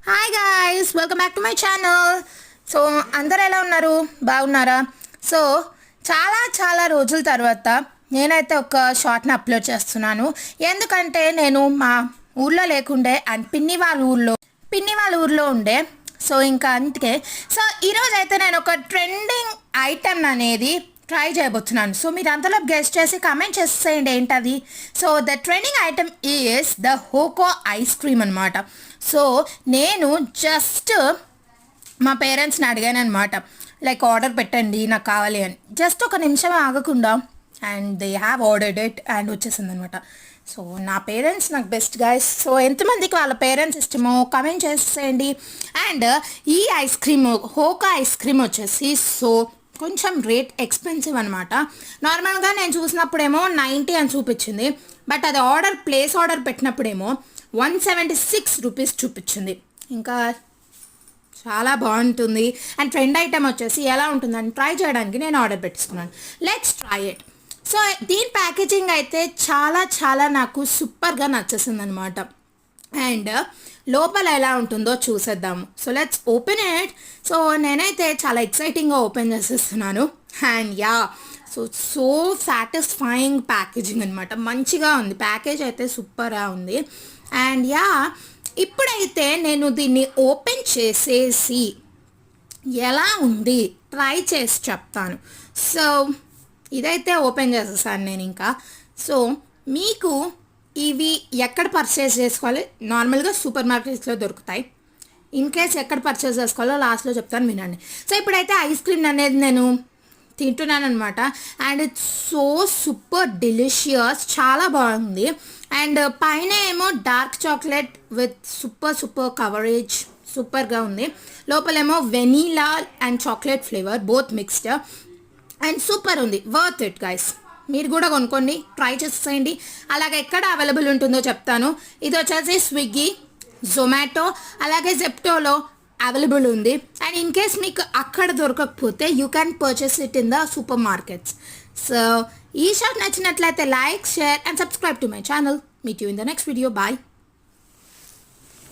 Hi guys, welcome back to my channel. So అందరు ఎలా ఉన్నారు? బాగున్నారా? సో చాలా రోజుల తర్వాత నేనైతే ఒక షార్ట్ని అప్లోడ్ చేస్తున్నాను. ఎందుకంటే నేను మా ఊర్లో లేకుండే అండ్ పిన్ని వాళ్ళ ఊర్లో ఉండే. సో ఇంకా అందుకే ఈరోజు అయితే నేను ఒక ట్రెండింగ్ ఐటెం అనేది ట్రై చేయబోతున్నాను. సో మీరు అంతలో గెస్ట్ చేసి కమెంట్ చేసేయండి ఏంటది. So the trending item is the హోకో ice cream అనమాట. సో నేను జస్ట్ మా పేరెంట్స్ని అడిగాను అనమాట, లైక్ ఆర్డర్ పెట్టండి నాకు కావాలి అని. జస్ట్ ఒక నిమిషం ఆగకుండా and they have ordered it and వచ్చేసింది అనమాట. సో నా పేరెంట్స్ నాకు బెస్ట్ గైస్. సో ఎంతమందికి వాళ్ళ పేరెంట్స్ ఇష్టమో కమెంట్ చేసేయండి. అండ్ ఈ ఐస్ క్రీమ్ హోకా ఐస్ క్రీమ్ వచ్చేసి సో కొంచెం రేట్ ఎక్స్పెన్సివ్ అనమాట. నార్మల్గా నేను చూసినప్పుడేమో 90 అని చూపించింది, బట్ అది ప్లేస్ ఆర్డర్ పెట్టినప్పుడేమో 176 రూపీస్ చూపించింది. ఇంకా చాలా బాగుంటుంది అండ్ ట్రెండ్ ఐటమ్ వచ్చేసి ఎలా ఉంటుందని ట్రై చేయడానికి నేను ఆర్డర్ పెట్టిస్తున్నాను. Let's try it. సో దీని ప్యాకేజింగ్ అయితే చాలా నాకు సూపర్గా నచ్చేసింది అనమాట. అండ్ లోపల ఎలా ఉంటుందో చూసేద్దాము. So let's open it. So నేనైతే చాలా ఎక్సైటింగ్గా ఓపెన్ చేసేస్తున్నాను. అండ్ సో సాటిస్ఫైయింగ్ ప్యాకేజింగ్ అనమాట. మంచిగా ఉంది, ప్యాకేజ్ అయితే సూపర్గా ఉంది. అండ్ ఇప్పుడైతే నేను దీన్ని ఓపెన్ చేసేసి ఎలా ఉంది ట్రై చేసి చెప్తాను. సో ఇదైతే ఓపెన్ చేసేసాను నేను ఇంకా. సో మీకు ఇవి ఎక్కడ పర్చేస్ చేసుకోవాలి? నార్మల్గా సూపర్ మార్కెట్స్లో దొరుకుతాయి. ఇన్ కేస్ ఎక్కడ పర్చేస్ చేసుకోవాలో లాస్ట్లో చెప్తాను, వినండి. సో ఇప్పుడైతే ఐస్ క్రీమ్ అనేది నేను తింటున్నాను అనమాట. And it's so super delicious, చాలా బాగుంది. అండ్ పైన ఏమో dark chocolate with super coverage, సూపర్గా ఉంది. లోపలేమో vanilla and chocolate flavour both mixed and super ఉంది. Worth it guys. మీరు కూడా కొనుక్కోండి, ట్రై చేసేయండి. అలాగే ఎక్కడ అవైలబుల్ ఉంటుందో చెప్తాను. ఇది వచ్చేసి స్విగ్గీ, జొమాటో, అలాగే జెప్టోలో అవైలబుల్ ఉంది. అండ్ ఇన్ కేస్ మీకు అక్కడ దొరకకపోతే you can purchase it in the supermarkets. So ఈ షాట్ నచ్చినట్లయితే like, share and subscribe to my channel. Meet you in the next video. Bye.